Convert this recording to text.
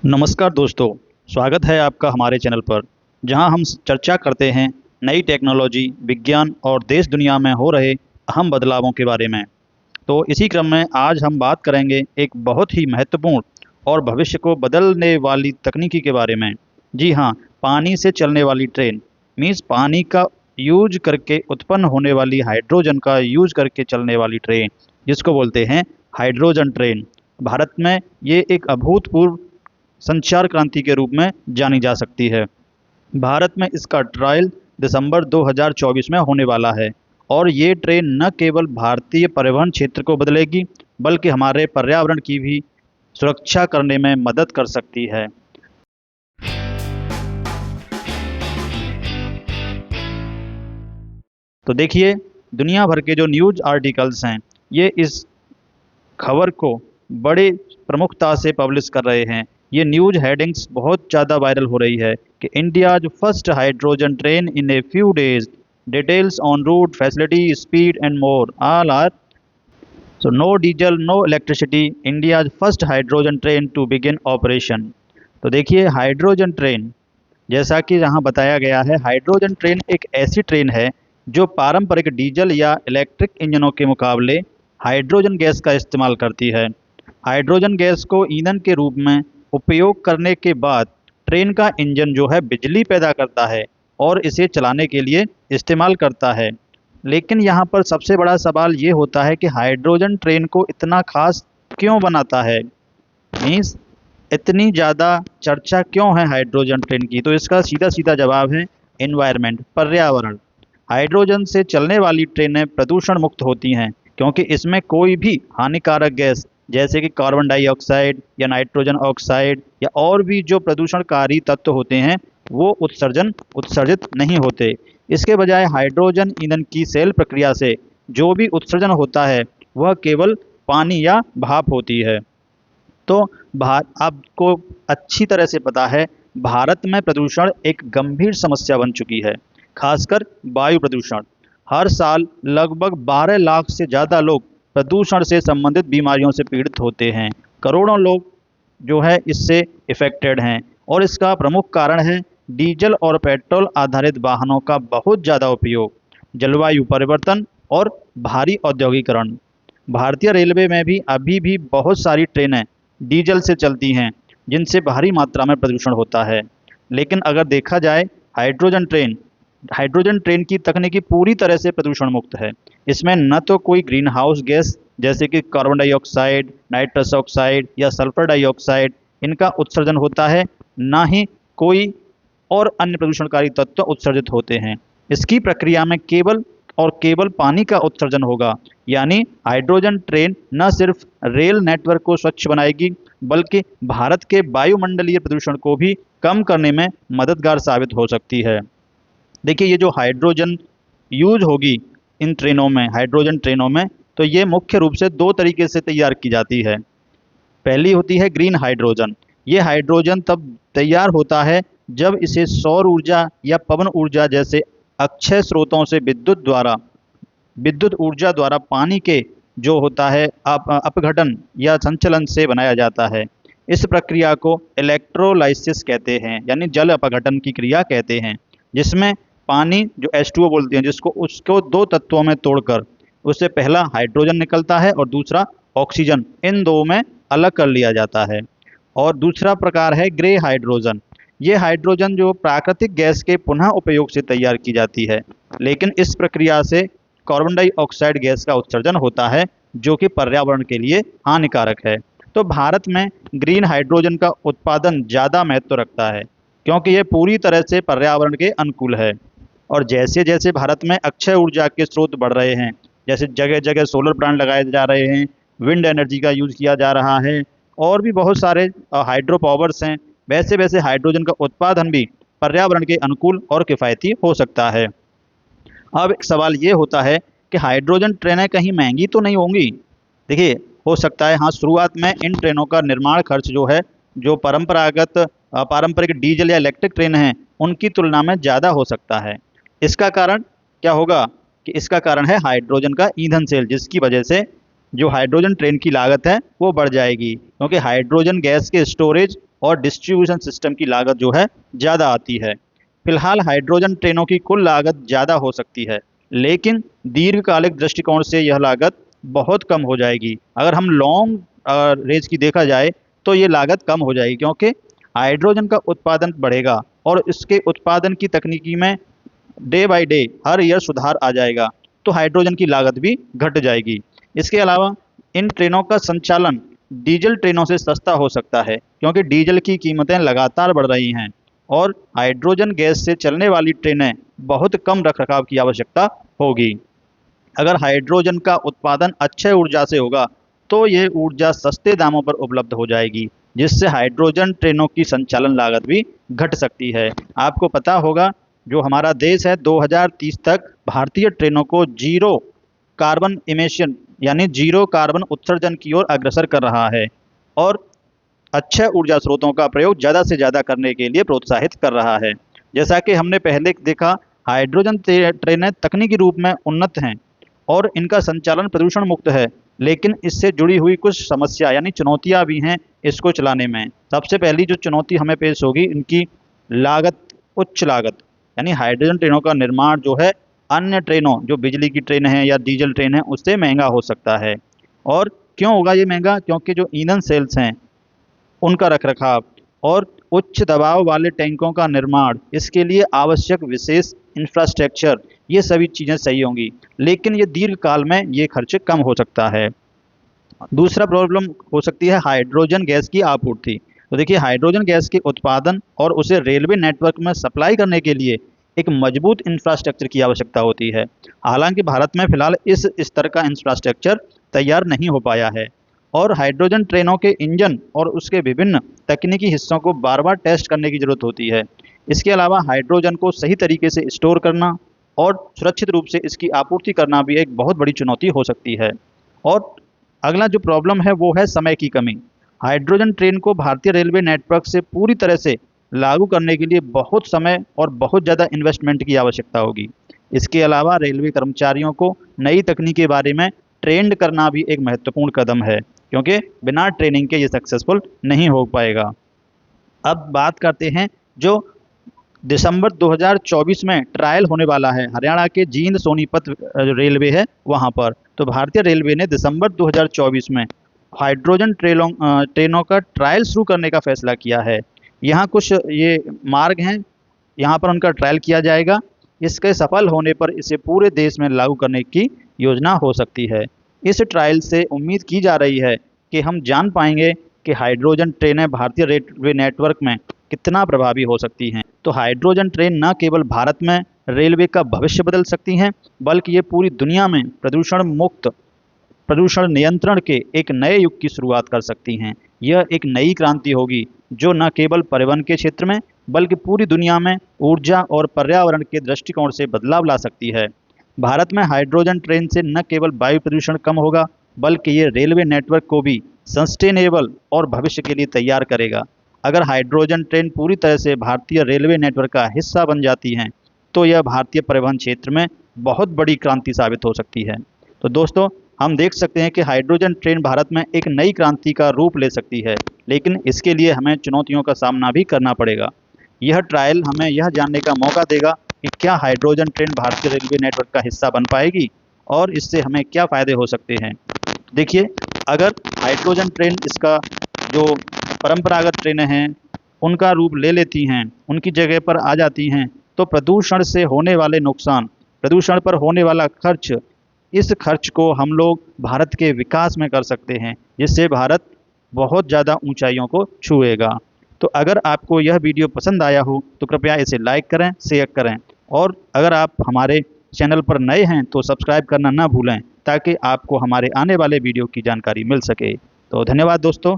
नमस्कार दोस्तों। स्वागत है आपका हमारे चैनल पर, जहां हम चर्चा करते हैं नई टेक्नोलॉजी, विज्ञान और देश दुनिया में हो रहे अहम बदलावों के बारे में। तो इसी क्रम में आज हम बात करेंगे एक बहुत ही महत्वपूर्ण और भविष्य को बदलने वाली तकनीकी के बारे में। जी हाँ, पानी से चलने वाली ट्रेन। मीन्स पानी का यूज करके उत्पन्न होने वाली हाइड्रोजन का यूज करके चलने वाली ट्रेन, जिसको बोलते हैं हाइड्रोजन ट्रेन। भारत में ये एक अभूतपूर्व संचार क्रांति के रूप में जानी जा सकती है। भारत में इसका ट्रायल दिसंबर 2024 में होने वाला है और ये ट्रेन न केवल भारतीय परिवहन क्षेत्र को बदलेगी, बल्कि हमारे पर्यावरण की भी सुरक्षा करने में मदद कर सकती है। तो देखिए, दुनिया भर के जो न्यूज़ आर्टिकल्स हैं, ये इस खबर को बड़े प्रमुखता से पब्लिश कर रहे हैं। ये न्यूज़ हेडिंग्स बहुत ज़्यादा वायरल हो रही है कि India's first hydrogen train in a few days, details on route, facility, speed and more all are so no diesel, no electricity, India's first hydrogen train to begin operation. तो देखिए, hydrogen train, जैसा कि यहाँ बताया गया है, hydrogen train एक ऐसी ट्रेन है जो पारंपरिक डीजल या इलेक्ट्रिक इंजनों के मुकाबले हाइड्रोजन गैस का इस्तेमाल करती है। हाइड्रोजन गैस को ईंधन के रूप में उपयोग करने के बाद ट्रेन का इंजन जो है बिजली पैदा करता है और इसे चलाने के लिए इस्तेमाल करता है। लेकिन यहाँ पर सबसे बड़ा सवाल ये होता है कि हाइड्रोजन ट्रेन को इतना खास क्यों बनाता है। मीन्स इतनी ज़्यादा चर्चा क्यों है हाइड्रोजन ट्रेन की? तो इसका सीधा सीधा जवाब है एनवायरनमेंट, पर्यावरण। हाइड्रोजन से चलने वाली ट्रेनें प्रदूषण मुक्त होती हैं क्योंकि इसमें कोई भी हानिकारक गैस जैसे कि कार्बन डाइऑक्साइड या नाइट्रोजन ऑक्साइड या और भी जो प्रदूषणकारी तत्व होते हैं, वो उत्सर्जित नहीं होते। इसके बजाय हाइड्रोजन ईंधन की सेल प्रक्रिया से जो भी उत्सर्जन होता है वह केवल पानी या भाप होती है। तो आपको अच्छी तरह से पता है, भारत में प्रदूषण एक गंभीर समस्या बन चुकी है, खासकर वायु प्रदूषण। हर साल लगभग 12 लाख से ज़्यादा लोग प्रदूषण से संबंधित बीमारियों से पीड़ित होते हैं। करोड़ों लोग जो है इससे इफ़ेक्टेड हैं और इसका प्रमुख कारण है डीजल और पेट्रोल आधारित वाहनों का बहुत ज़्यादा उपयोग, जलवायु परिवर्तन और भारी औद्योगिकरण। भारतीय रेलवे में भी अभी भी बहुत सारी ट्रेनें डीजल से चलती हैं, जिनसे भारी मात्रा में प्रदूषण होता है। लेकिन अगर देखा जाए, हाइड्रोजन ट्रेन की तकनीकी पूरी तरह से प्रदूषण मुक्त है। इसमें न तो कोई ग्रीन हाउस गैस जैसे कि कार्बन डाइऑक्साइड, नाइट्रस ऑक्साइड या सल्फर डाइऑक्साइड इनका उत्सर्जन होता है, ना ही कोई और अन्य प्रदूषणकारी तत्व उत्सर्जित होते हैं। इसकी प्रक्रिया में केवल पानी का उत्सर्जन होगा। यानी हाइड्रोजन ट्रेन न सिर्फ रेल नेटवर्क को स्वच्छ बनाएगी, बल्कि भारत के वायुमंडलीय प्रदूषण को भी कम करने में मददगार साबित हो सकती है। देखिए, ये जो हाइड्रोजन यूज होगी इन ट्रेनों में, हाइड्रोजन ट्रेनों में, तो ये मुख्य रूप से दो तरीके से तैयार की जाती है। पहली होती है ग्रीन हाइड्रोजन। ये हाइड्रोजन तब तैयार होता है जब इसे सौर ऊर्जा या पवन ऊर्जा जैसे अक्षय स्रोतों से विद्युत ऊर्जा द्वारा पानी के जो होता है अपघटन या संचलन से बनाया जाता है। इस प्रक्रिया को इलेक्ट्रोलाइसिस कहते हैं, यानी जल अपघटन की क्रिया कहते हैं, जिसमें पानी जो H2O बोलते हैं, उसको दो तत्वों में तोड़कर उससे पहला हाइड्रोजन निकलता है और दूसरा ऑक्सीजन, इन दो में अलग कर लिया जाता है। और दूसरा प्रकार है ग्रे हाइड्रोजन। ये हाइड्रोजन जो प्राकृतिक गैस के पुनः उपयोग से तैयार की जाती है, लेकिन इस प्रक्रिया से कार्बन डाइऑक्साइड गैस का उत्सर्जन होता है जो कि पर्यावरण के लिए हानिकारक है। तो भारत में ग्रीन हाइड्रोजन का उत्पादन ज़्यादा महत्व रखता है क्योंकि यह पूरी तरह से पर्यावरण के अनुकूल है। और जैसे जैसे भारत में अक्षय ऊर्जा के स्रोत बढ़ रहे हैं, जैसे जगह जगह सोलर प्लांट लगाए जा रहे हैं, विंड एनर्जी का यूज़ किया जा रहा है और भी बहुत सारे हाइड्रो पावर्स हैं, वैसे वैसे हाइड्रोजन का उत्पादन भी पर्यावरण के अनुकूल और किफ़ायती हो सकता है। अब एक सवाल ये होता है कि हाइड्रोजन ट्रेनें कहीं महंगी तो नहीं होंगी? देखिए, हो सकता है हाँ, शुरुआत में इन ट्रेनों का निर्माण खर्च जो है, जो पारंपरिक डीजल या इलेक्ट्रिक ट्रेन हैं उनकी तुलना में ज़्यादा हो सकता है। इसका कारण क्या होगा कि इसका कारण है हाइड्रोजन का ईंधन सेल, जिसकी वजह से जो हाइड्रोजन ट्रेन की लागत है वो बढ़ जाएगी, क्योंकि हाइड्रोजन गैस के स्टोरेज और डिस्ट्रीब्यूशन सिस्टम की लागत जो है ज़्यादा आती है। फिलहाल हाइड्रोजन ट्रेनों की कुल लागत ज़्यादा हो सकती है, लेकिन दीर्घकालिक दृष्टिकोण से यह लागत बहुत कम हो जाएगी। अगर हम लॉन्ग रेंज की देखा जाए तो ये लागत कम हो जाएगी, क्योंकि हाइड्रोजन का उत्पादन बढ़ेगा और इसके उत्पादन की तकनीकी में day by day her year सुधार आ जाएगा, तो हाइड्रोजन की लागत भी घट जाएगी। इसके अलावा इन ट्रेनों का संचालन डीजल ट्रेनों से सस्ता हो सकता है, क्योंकि डीजल की कीमतें लगातार बढ़ रही हैं और हाइड्रोजन गैस से चलने वाली ट्रेनें बहुत कम रखरखाव की आवश्यकता होगी। अगर हाइड्रोजन का उत्पादन अक्षय ऊर्जा से होगा तो ये ऊर्जा सस्ते दामों पर उपलब्ध हो जाएगी, जिससे हाइड्रोजन ट्रेनों की संचालन लागत भी घट सकती है। आपको पता होगा जो हमारा देश है 2030 तक भारतीय ट्रेनों को जीरो कार्बन इमिशन यानी जीरो कार्बन उत्सर्जन की ओर अग्रसर कर रहा है और अक्षय ऊर्जा स्रोतों का प्रयोग ज़्यादा से ज़्यादा करने के लिए प्रोत्साहित कर रहा है। जैसा कि हमने पहले देखा, हाइड्रोजन ट्रेनें तकनीकी रूप में उन्नत हैं और इनका संचालन प्रदूषण मुक्त है, लेकिन इससे जुड़ी हुई कुछ समस्या यानी चुनौतियां भी हैं इसको चलाने में। सबसे पहली जो चुनौती हमें पेश होगी, इनकी लागत, उच्च लागत, यानी हाइड्रोजन ट्रेनों का निर्माण जो है अन्य ट्रेनों, जो बिजली की ट्रेन है या डीजल ट्रेन है, उससे महंगा हो सकता है। और क्यों होगा ये महंगा? क्योंकि जो ईंधन सेल्स हैं उनका रखरखाव और उच्च दबाव वाले टैंकों का निर्माण, इसके लिए आवश्यक विशेष इंफ्रास्ट्रक्चर, ये सभी चीज़ें सही होंगी, लेकिन ये दीर्घकाल में ये खर्च कम हो सकता है। दूसरा प्रॉब्लम हो सकती है हाइड्रोजन गैस की आपूर्ति। तो देखिए, हाइड्रोजन गैस के उत्पादन और उसे रेलवे नेटवर्क में सप्लाई करने के लिए एक मजबूत इंफ्रास्ट्रक्चर की आवश्यकता होती है। हालांकि भारत में फिलहाल इस स्तर का इंफ्रास्ट्रक्चर तैयार नहीं हो पाया है और हाइड्रोजन ट्रेनों के इंजन और उसके विभिन्न तकनीकी हिस्सों को बार बार टेस्ट करने की ज़रूरत होती है। इसके अलावा हाइड्रोजन को सही तरीके से स्टोर करना और सुरक्षित रूप से इसकी आपूर्ति करना भी एक बहुत बड़ी चुनौती हो सकती है। और अगला जो प्रॉब्लम है वो है समय की कमी। हाइड्रोजन ट्रेन को भारतीय रेलवे नेटवर्क से पूरी तरह से लागू करने के लिए बहुत समय और बहुत ज़्यादा इन्वेस्टमेंट की आवश्यकता होगी। इसके अलावा रेलवे कर्मचारियों को नई तकनीक के बारे में ट्रेंड करना भी एक महत्वपूर्ण कदम है, क्योंकि बिना ट्रेनिंग के ये सक्सेसफुल नहीं हो पाएगा। अब बात करते हैं जो दिसंबर 2024 में ट्रायल होने वाला है हरियाणा के जींद सोनीपत रेलवे है वहाँ पर। तो भारतीय रेलवे ने दिसंबर 2024 में हाइड्रोजन ट्रेनों का ट्रायल शुरू करने का फैसला किया है। यहाँ कुछ ये मार्ग हैं, यहाँ पर उनका ट्रायल किया जाएगा। इसके सफल होने पर इसे पूरे देश में लागू करने की योजना हो सकती है। इस ट्रायल से उम्मीद की जा रही है कि हम जान पाएंगे कि हाइड्रोजन ट्रेनें भारतीय रेलवे नेटवर्क में कितना प्रभावी हो सकती हैं। तो हाइड्रोजन ट्रेन न केवल भारत में रेलवे का भविष्य बदल सकती हैं, बल्कि ये पूरी दुनिया में प्रदूषण मुक्त, प्रदूषण नियंत्रण के एक नए युग की शुरुआत कर सकती हैं। यह एक नई क्रांति होगी जो न केवल परिवहन के क्षेत्र में बल्कि पूरी दुनिया में ऊर्जा और पर्यावरण के दृष्टिकोण से बदलाव ला सकती है। भारत में हाइड्रोजन ट्रेन से न केवल वायु प्रदूषण कम होगा, बल्कि ये रेलवे नेटवर्क को भी सस्टेनेबल और भविष्य के लिए तैयार करेगा। अगर हाइड्रोजन ट्रेन पूरी तरह से भारतीय रेलवे नेटवर्क का हिस्सा बन जाती हैं, तो यह भारतीय परिवहन क्षेत्र में बहुत बड़ी क्रांति साबित हो सकती है। तो दोस्तों, हम देख सकते हैं कि हाइड्रोजन ट्रेन भारत में एक नई क्रांति का रूप ले सकती है, लेकिन इसके लिए हमें चुनौतियों का सामना भी करना पड़ेगा। यह ट्रायल हमें यह जानने का मौका देगा कि क्या हाइड्रोजन ट्रेन भारतीय रेलवे नेटवर्क का हिस्सा बन पाएगी और इससे हमें क्या फ़ायदे हो सकते हैं। देखिए, अगर हाइड्रोजन ट्रेन इसका जो परंपरागत ट्रेनें हैं उनका रूप ले लेती हैं, उनकी जगह पर आ जाती हैं, तो प्रदूषण से होने वाले नुकसान, प्रदूषण पर होने वाला खर्च, इस खर्च को हम लोग भारत के विकास में कर सकते हैं, जिससे भारत बहुत ज़्यादा ऊंचाइयों को छुएगा। तो अगर आपको यह वीडियो पसंद आया हो तो कृपया इसे लाइक करें, शेयर करें और अगर आप हमारे चैनल पर नए हैं तो सब्सक्राइब करना ना भूलें, ताकि आपको हमारे आने वाले वीडियो की जानकारी मिल सके। तो धन्यवाद दोस्तों।